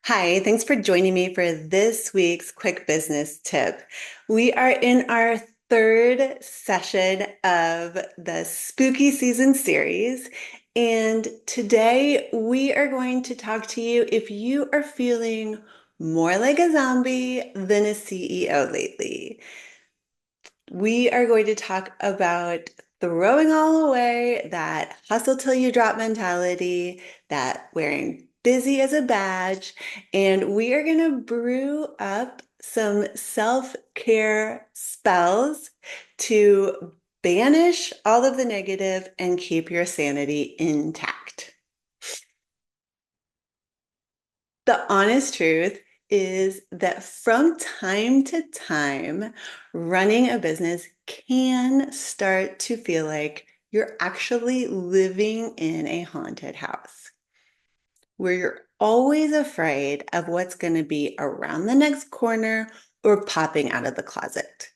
Hi, thanks for joining me for this week's quick business tip. We are in our third session of the spooky season series, and today we are going to talk to you if you are feeling more like a zombie than a CEO lately. We are going to talk about throwing all away, that hustle till you drop mentality, that wearing busy as a badge, and we are going to brew up some self-care spells to banish all of the negative and keep your sanity intact. The honest truth is that from time to time, running a business can start to feel like you're actually living in a haunted house where you're always afraid of what's going to be around the next corner or popping out of the closet.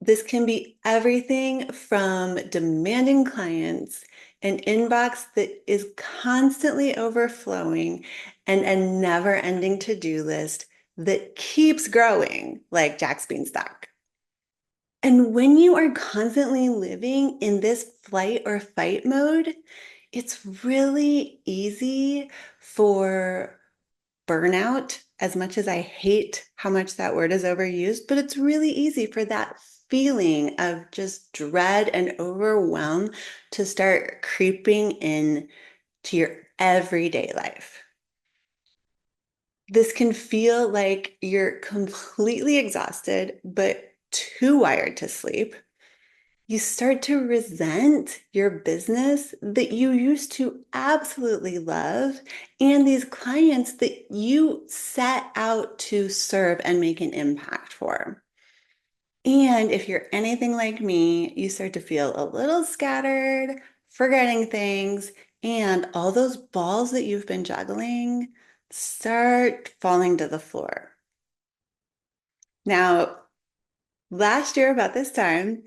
This can be everything from demanding clients, an inbox that is constantly overflowing, and a never-ending to-do list that keeps growing like Jack's Beanstalk. And when you are constantly living in this flight or fight mode, it's really easy for burnout, as much as I hate how much that word is overused, but it's really easy for that feeling of just dread and overwhelm to start creeping in to your everyday life. This can feel like you're completely exhausted, but too wired to sleep. You start to resent your business that you used to absolutely love and these clients that you set out to serve and make an impact for. And if you're anything like me, you start to feel a little scattered, forgetting things, and all those balls that you've been juggling start falling to the floor. Now, last year, about this time,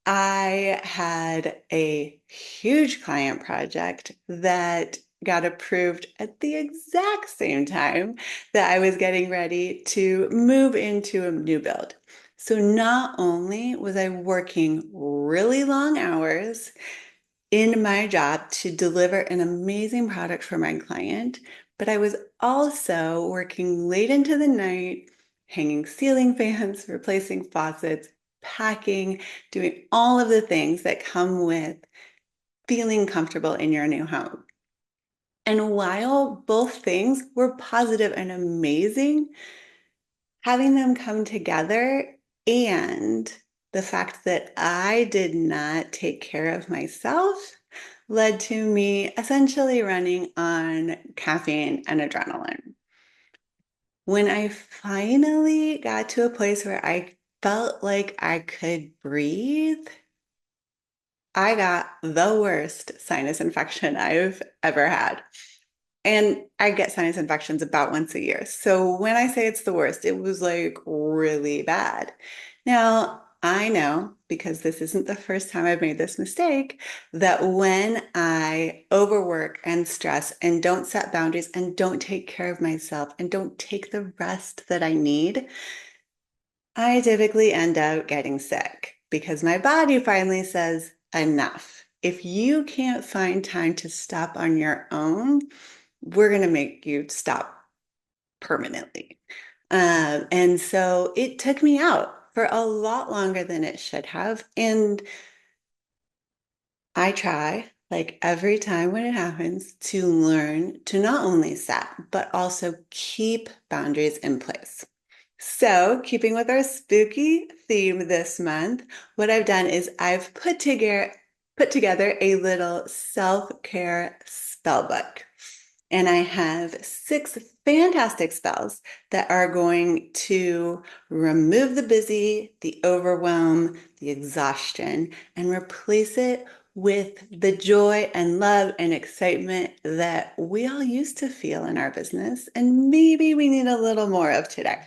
I had a huge client project that got approved at the exact same time that I was getting ready to move into a new build. So not only was I working really long hours in my job to deliver an amazing product for my client, but I was also working late into the night, hanging ceiling fans, replacing faucets, packing, doing all of the things that come with feeling comfortable in your new home. And while both things were positive and amazing, having them come together and the fact that I did not take care of myself led to me essentially running on caffeine and adrenaline. When I finally got to a place where I felt like I could breathe, I got the worst sinus infection I've ever had. And I get sinus infections about once a year. So when I say it's the worst, it was like really bad. Now, I know because this isn't the first time I've made this mistake that when I overwork and stress and don't set boundaries and don't take care of myself and don't take the rest that I need, I typically end up getting sick because my body finally says enough. If you can't find time to stop on your own, we're going to make you stop permanently. And so it took me out for a lot longer than it should have. And I try, like every time when it happens, to learn to not only set, but also keep boundaries in place. So, keeping with our spooky theme this month, what I've done is I've put together a little self-care spell book. And I have 6 fantastic spells that are going to remove the busy, the overwhelm, the exhaustion, and replace it with the joy and love and excitement that we all used to feel in our business. And maybe we need a little more of today.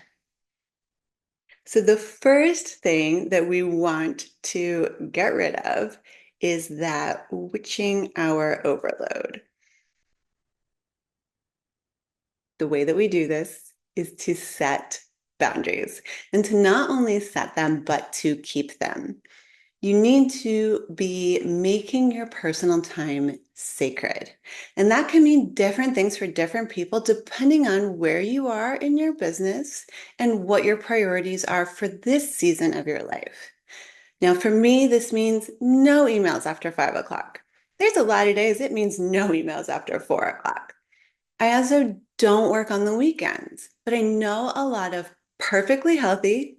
So, the first thing that we want to get rid of is that witching hour overload. the way that we do this is to set boundaries and to not only set them, but to keep them. You need to be making your personal time sacred. And that can mean different things for different people depending on where you are in your business and what your priorities are for this season of your life. Now, for me, this means no emails after 5 o'clock. There's a lot of days it means no emails after 4 o'clock. I also don't work on the weekends, but I know a lot of perfectly healthy,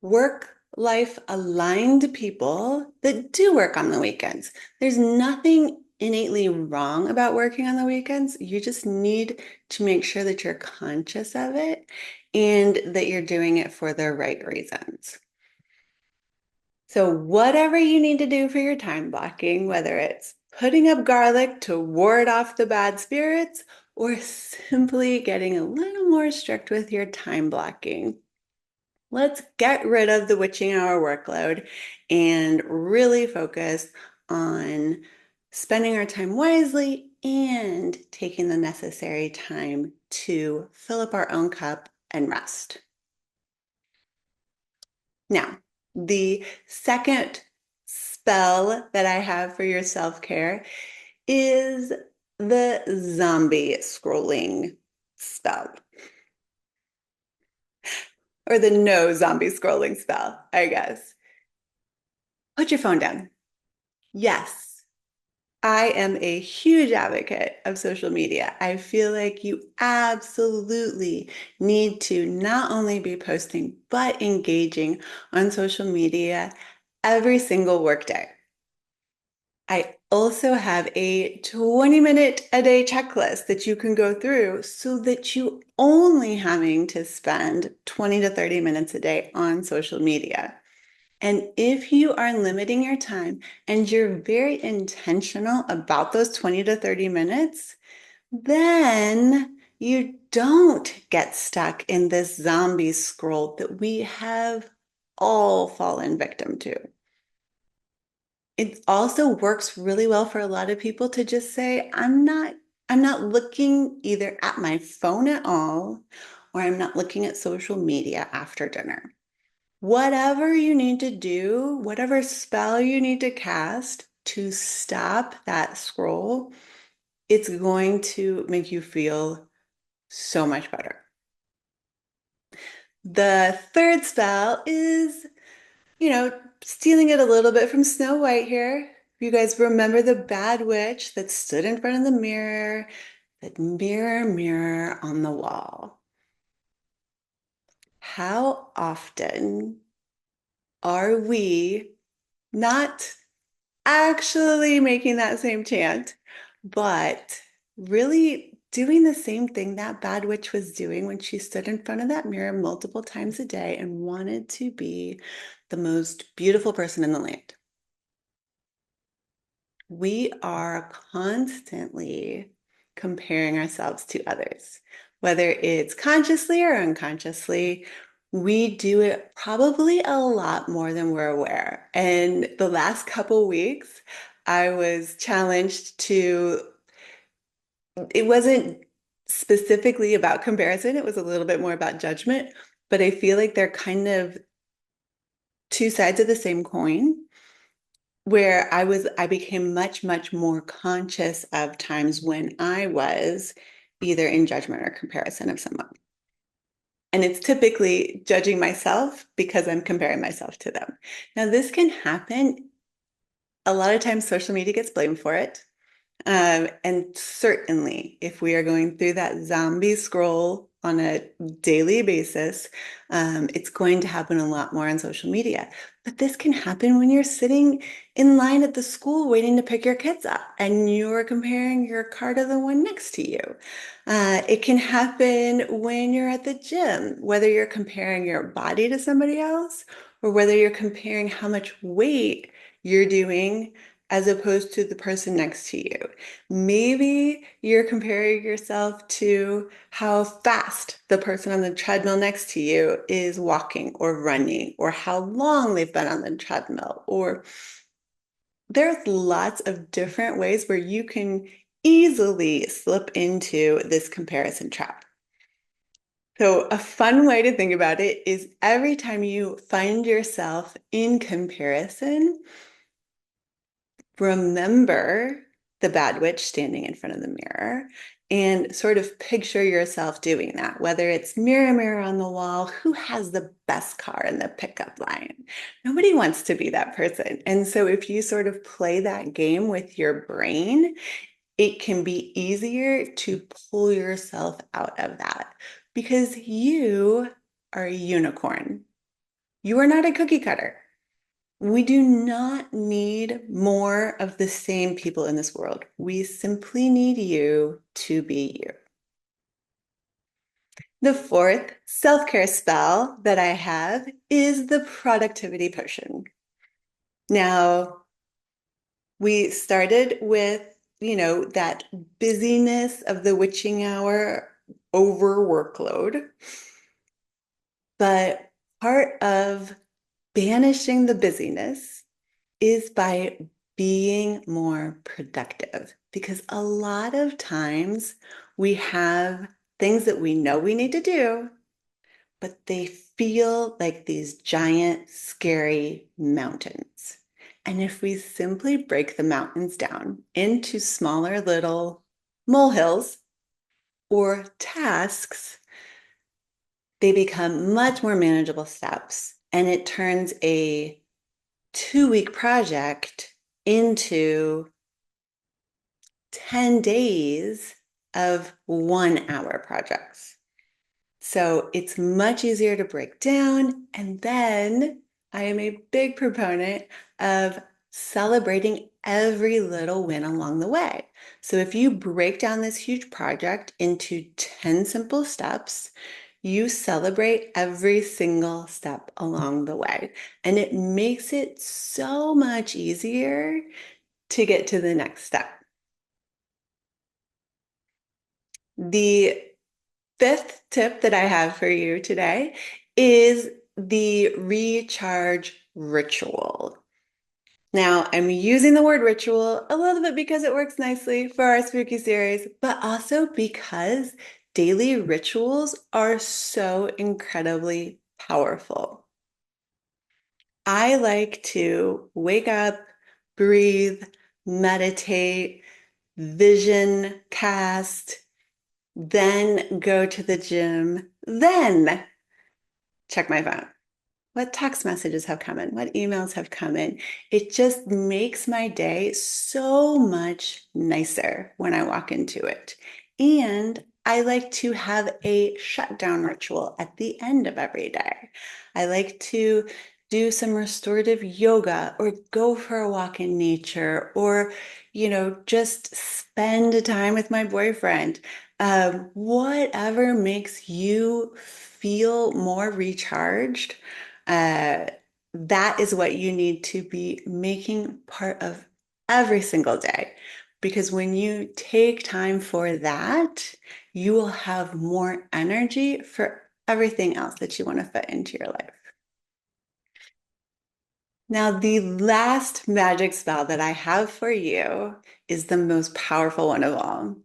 work life aligned people that do work on the weekends. There's nothing innately wrong about working on the weekends. You just need to make sure that you're conscious of it and that you're doing it for the right reasons. So, whatever you need to do for your time blocking, whether it's putting up garlic to ward off the bad spirits or simply getting a little more strict with your time blocking, let's get rid of the witching hour workload and really focus on spending our time wisely and taking the necessary time to fill up our own cup and rest. Now, the second spell that I have for your self-care is the zombie scrolling spell, or the no zombie scrolling spell, I guess. Put your phone down. Yes, I am a huge advocate of social media. I feel like you absolutely need to not only be posting, but engaging on social media every single workday. I also have a 20-minute a day checklist that you can go through so that you only having to spend 20 to 30 minutes a day on social media. And if you are limiting your time and you're very intentional about those 20 to 30 minutes, then you don't get stuck in this zombie scroll that we have all fallen victim to. It also works really well for a lot of people to just say, I'm not looking either at my phone at all, or I'm not looking at social media after dinner. Whatever you need to do, whatever spell you need to cast to stop that scroll, it's going to make you feel so much better. The third spell is, stealing it a little bit from Snow White here. You guys remember the bad witch that stood in front of the mirror, that mirror, mirror on the wall. How often are we not actually making that same chant, but really doing the same thing that bad witch was doing when she stood in front of that mirror multiple times a day and wanted to be the most beautiful person in the land? We are constantly comparing ourselves to others, whether it's consciously or unconsciously. We do it probably a lot more than we're aware. And the last couple weeks, I was challenged to, it wasn't specifically about comparison, it was a little bit more about judgment, but I feel like they're kind of two sides of the same coin where I became much, much more conscious of times when I was either in judgment or comparison of someone. And it's typically judging myself because I'm comparing myself to them. Now, this can happen. A lot of times social media gets blamed for it. And certainly, if we are going through that zombie scroll on a daily basis, it's going to happen a lot more on social media. But this can happen when you're sitting in line at the school waiting to pick your kids up and you're comparing your car to the one next to you. It can happen when you're at the gym, whether you're comparing your body to somebody else or whether you're comparing how much weight you're doing as opposed to the person next to you. Maybe you're comparing yourself to how fast the person on the treadmill next to you is walking or running, or how long they've been on the treadmill. Or there's lots of different ways where you can easily slip into this comparison trap. So, a fun way to think about it is every time you find yourself in comparison, remember the bad witch standing in front of the mirror and sort of picture yourself doing that, whether it's mirror, mirror on the wall, who has the best car in the pickup line? Nobody wants to be that person. And so if you sort of play that game with your brain, it can be easier to pull yourself out of that because you are a unicorn. You are not a cookie cutter. We do not need more of the same people in this world. We simply need you to be you. The fourth self-care spell that I have is the productivity potion. Now, we started with, that busyness of the witching hour over workload, but part of banishing the busyness is by being more productive because a lot of times we have things that we know we need to do, but they feel like these giant, scary mountains. And if we simply break the mountains down into smaller little molehills or tasks, they become much more manageable steps. And it turns a 2-week project into 10 days of 1 hour projects. So it's much easier to break down. And then I am a big proponent of celebrating every little win along the way. So if you break down this huge project into 10 simple steps, you celebrate every single step along the way. And it makes it so much easier to get to the next step. The fifth tip that I have for you today is the recharge ritual. Now, I'm using the word ritual a little bit because it works nicely for our spooky series, but also because daily rituals are so incredibly powerful. I like to wake up, breathe, meditate, vision cast, then go to the gym, then check my phone. What text messages have come in? What emails have come in? It just makes my day so much nicer when I walk into it. And I like to have a shutdown ritual at the end of every day. I like to do some restorative yoga or go for a walk in nature or, just spend time with my boyfriend. Whatever makes you feel more recharged, uh, that is what you need to be making part of every single day. Because when you take time for that, you will have more energy for everything else that you want to fit into your life. Now, the last magic spell that I have for you is the most powerful one of all.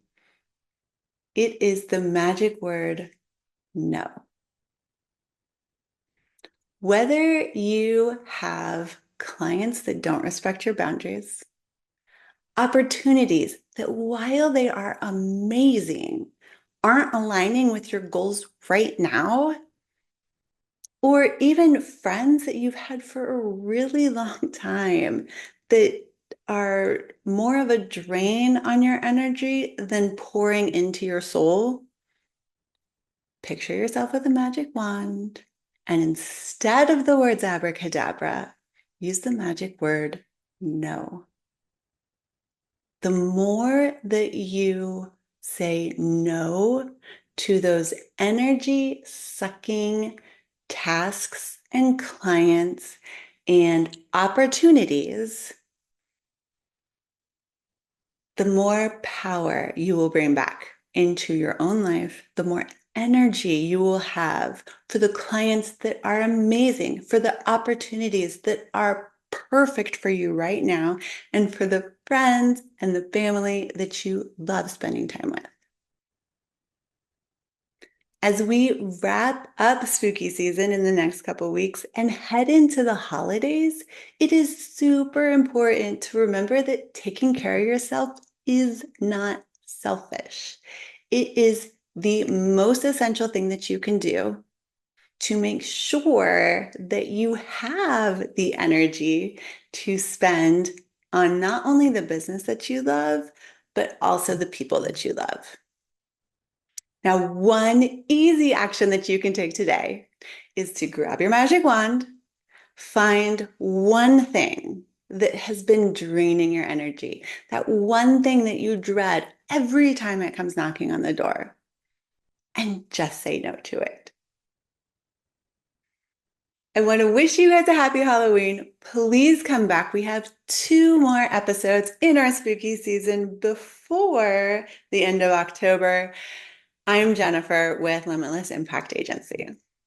It is the magic word no. Whether you have clients that don't respect your boundaries, opportunities that while they are amazing, aren't aligning with your goals right now, or even friends that you've had for a really long time that are more of a drain on your energy than pouring into your soul, picture yourself with a magic wand, and instead of the words abracadabra, use the magic word no. The more that you say no to those energy sucking tasks and clients and opportunities, the more power you will bring back into your own life, the more energy you will have for the clients that are amazing, for the opportunities that are perfect for you right now, and for the friends, and the family that you love spending time with. As we wrap up spooky season in the next couple weeks and head into the holidays, it is super important to remember that taking care of yourself is not selfish. It is the most essential thing that you can do to make sure that you have the energy to spend on not only the business that you love, but also the people that you love. Now, one easy action that you can take today is to grab your magic wand, find one thing that has been draining your energy, that one thing that you dread every time it comes knocking on the door, and just say no to it. I want to wish you guys a happy Halloween. Please come back. We have 2 more episodes in our spooky season before the end of October. I'm Jennifer with Limitless Impact Agency.